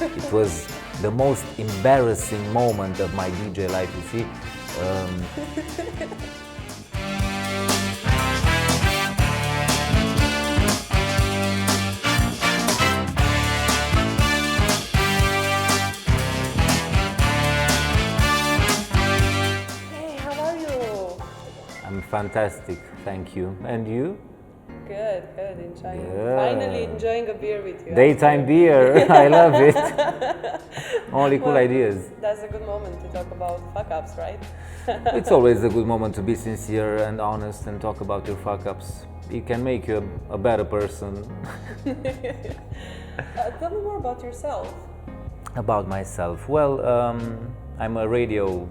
It was the most embarrassing moment of my DJ life, you see. I'm fantastic, thank you. And you? Good, enjoying. Yeah. Finally enjoying a beer with you. Daytime beer, I love it. Only cool ideas. That's a good moment to talk about fuck-ups, right? It's always a good moment to be sincere and honest and talk about your fuck-ups. It can make you a better person. Tell me more about yourself. About myself? Well, I'm a radio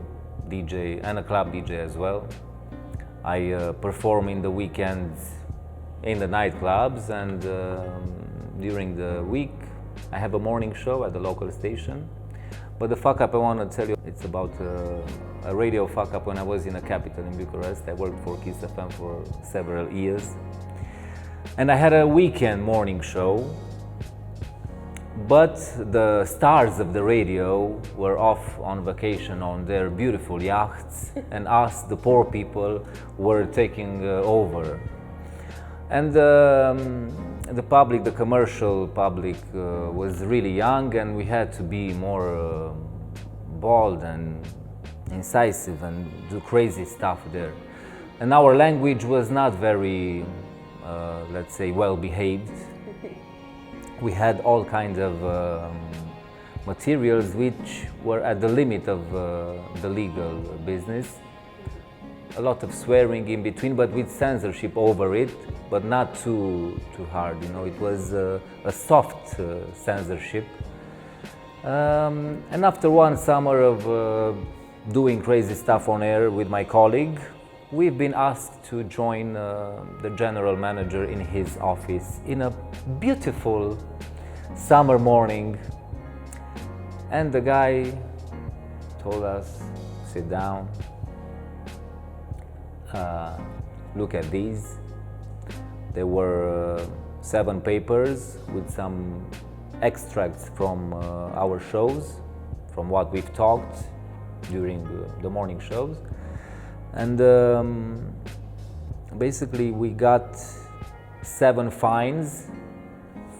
DJ and a club DJ as well. I perform in the weekends in the nightclubs, and during the week I have a morning show at the local station. But the fuck up I want to tell you, it's about a radio fuck up when I was in a capital in Bucharest. I worked for Kiss FM for several years, and I had a weekend morning show, but the stars of the radio were off on vacation on their beautiful yachts, and us, the poor people, were taking over. And the public, the commercial public, was really young, and we had to be more bold and incisive and do crazy stuff there. And our language was not very, let's say, well behaved. We had all kinds of materials which were at the limit of the legal business. A lot of swearing in between, but with censorship over it, but not too hard. You know, it was a soft censorship. And after one summer of doing crazy stuff on air with my colleague, we've been asked to join the general manager in his office in a beautiful summer morning. And the guy told us, sit down, look at these. There were 7 papers with some extracts from our shows, from what we've talked during the morning shows. And basically we got 7 fines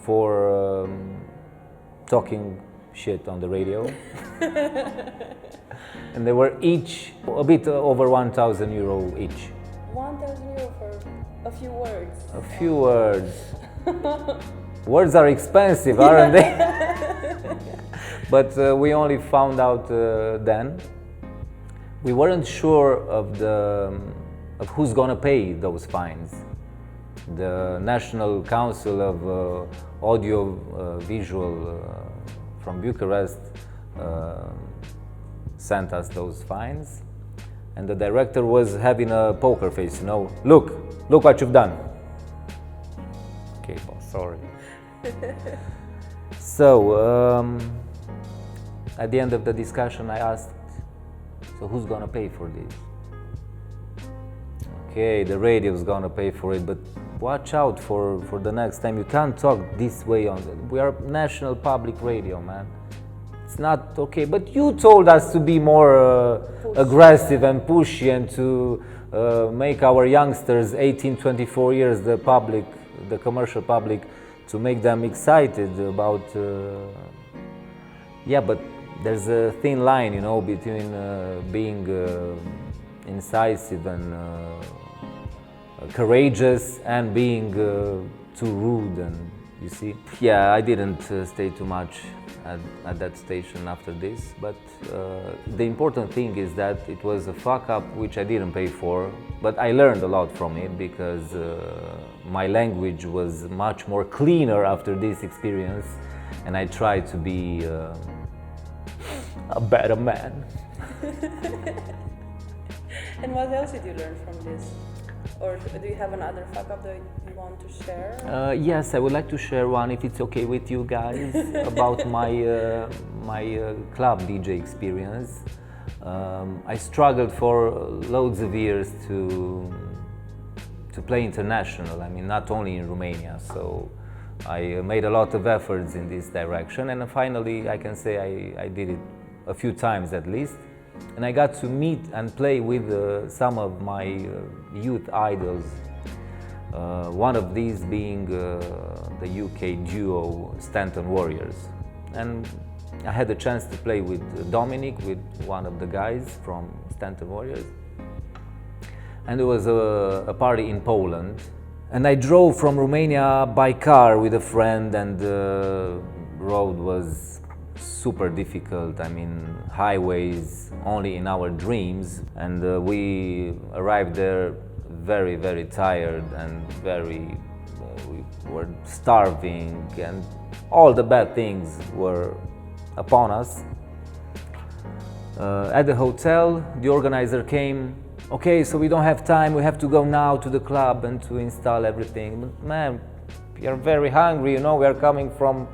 for talking shit on the radio. And they were each a bit over 1,000 euro each. 1,000 euro for a few words. A few words. Words are expensive, aren't they? But we only found out then. We weren't sure of who's gonna pay those fines. The National Council of Audio Visual from Bucharest sent us those fines, and the director was having a poker face, you know. Look what you've done. Okay, boss, sorry. So at the end of the discussion I asked, so who's gonna pay for this? Okay, the radio's gonna pay for it, but watch out for the next time. You can't talk this way on we are national public radio, man. It's not okay. But you told us to be more aggressive and pushy, and to make our youngsters 18-24 years, the commercial public, to make them excited about yeah, but there's a thin line, you know, between being incisive and courageous and being too rude, and you see. Yeah, I didn't stay too much at that station after this, but the important thing is that it was a fuck up which I didn't pay for, but I learned a lot from it, because my language was much more cleaner after this experience, and I tried to be a better man. And what else did you learn from this? Or do you have another fuck up that you want to share? Yes, I would like to share one, if it's okay with you guys, about my club DJ experience. I struggled for loads of years to play international. I mean, not only in Romania. So I made a lot of efforts in this direction, and finally I can say I did it a few times at least. And I got to meet and play with some of my youth idols. One of these being the UK duo Stanton Warriors. And I had the chance to play with Dominic, with one of the guys from Stanton Warriors. And there was a party in Poland. And I drove from Romania by car with a friend, and the road was super difficult. I mean, highways only in our dreams. And we arrived there very, very tired and we were starving, and all the bad things were upon us. At the hotel, the organizer came. Okay, so we don't have time, we have to go now to the club and to install everything. But man, we are very hungry, you know, we are coming from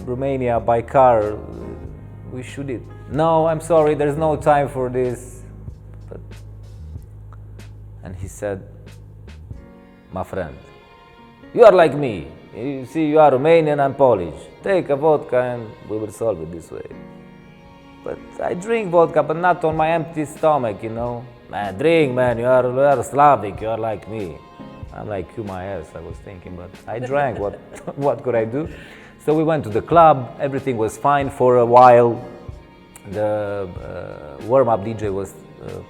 Romania by car, we should eat. No, I'm sorry, there's no time for this. And he said, my friend, you are like me. You see, you are Romanian, I'm Polish. Take a vodka and we will solve it this way. But I drink vodka, but not on my empty stomach, you know. Man, drink, man, you are Slavic, you are like me. I'm like, you my ass, I was thinking, but I drank, what could I do? So we went to the club, everything was fine for a while. The warm-up DJ was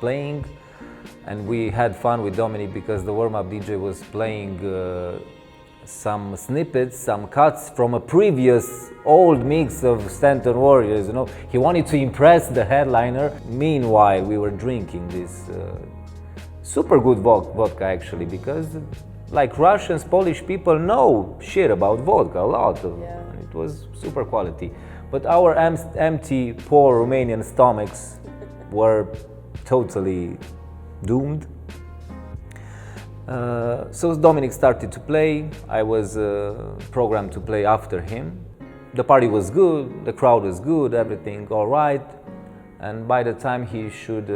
playing, and we had fun with Dominic because the warm-up DJ was playing some snippets, some cuts from a previous old mix of Stanton Warriors, you know. He wanted to impress the headliner. Meanwhile, we were drinking this super good vodka actually, because like Russians, Polish people know shit about vodka, a lot of, and it was super quality. But our empty, poor Romanian stomachs were totally doomed. So Dominic started to play. I was programmed to play after him. The party was good, the crowd was good, everything all right. And by the time he should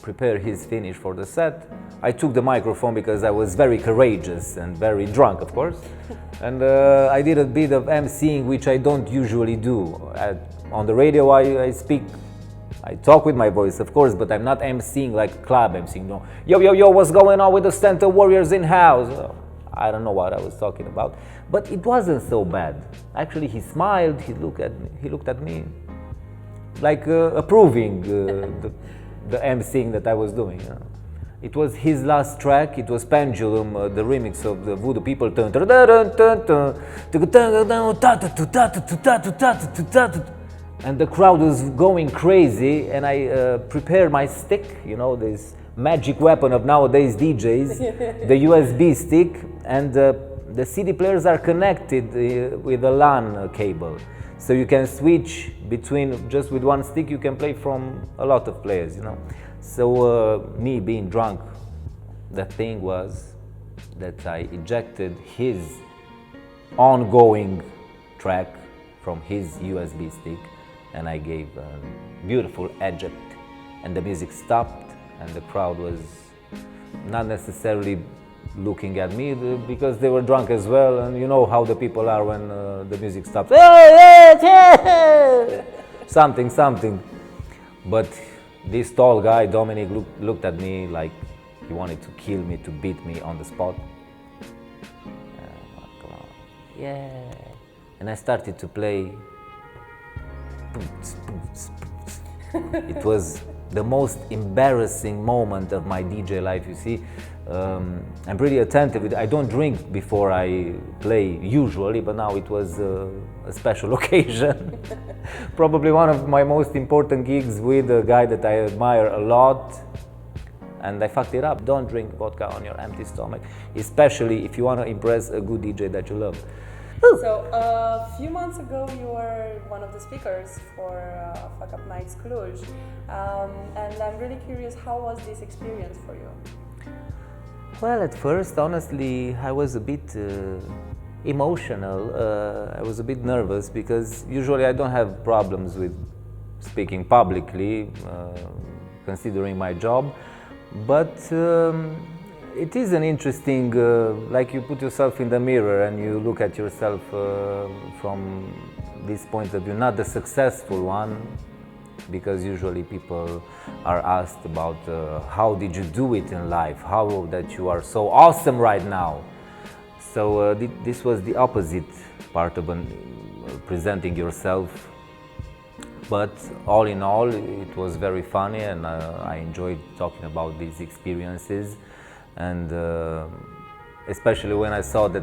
prepare his finish for the set, I took the microphone because I was very courageous and very drunk, of course. And I did a bit of emceeing, which I don't usually do. On the radio, I talk with my voice, of course, but I'm not emceeing like club emceeing. No, yo, what's going on with the Stanton Warriors in house? I don't know what I was talking about, but it wasn't so bad. Actually, he smiled. He looked at me, like approving the emceeing that I was doing. You know? It was his last track. It was Pendulum, the remix of the Voodoo People. And the crowd was going crazy, and I prepared my stick, you know, this magic weapon of nowadays DJs, the USB stick, and the CD players are connected with a LAN cable. So you can switch between, just with one stick, you can play from a lot of players, you know. So me being drunk, the thing was that I ejected his ongoing track from his USB stick, and I gave a beautiful eject, and the music stopped, and the crowd was not necessarily looking at me because they were drunk as well, and you know how the people are when the music stops. Something. But this tall guy, Dominic, looked at me like he wanted to kill me, to beat me on the spot. Come on. Yeah. And I started to play. It was the most embarrassing moment of my DJ life, you see. I'm pretty attentive. I don't drink before I play usually, but now it was a special occasion. Probably one of my most important gigs with a guy that I admire a lot, and I fucked it up. Don't drink vodka on your empty stomach, especially if you want to impress a good DJ that you love. So a few months ago you were one of the speakers for Fuck Up Nights Cluj, and I'm really curious, how was this experience for you? Well, at first, honestly, I was a bit emotional. I was a bit nervous because usually I don't have problems with speaking publicly, considering my job. But It is an interesting, like you put yourself in the mirror and you look at yourself from this point of view, not the successful one, because usually people are asked about how did you do it in life, how that you are so awesome right now. So this was the opposite part of presenting yourself. But all in all, it was very funny, and I enjoyed talking about these experiences. And especially when I saw that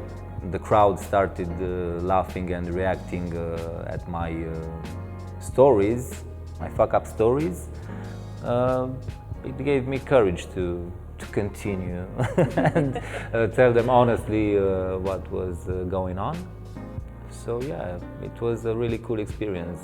the crowd started laughing and reacting at my stories, my fuck-up stories, it gave me courage to continue and tell them honestly what was going on. So yeah, it was a really cool experience.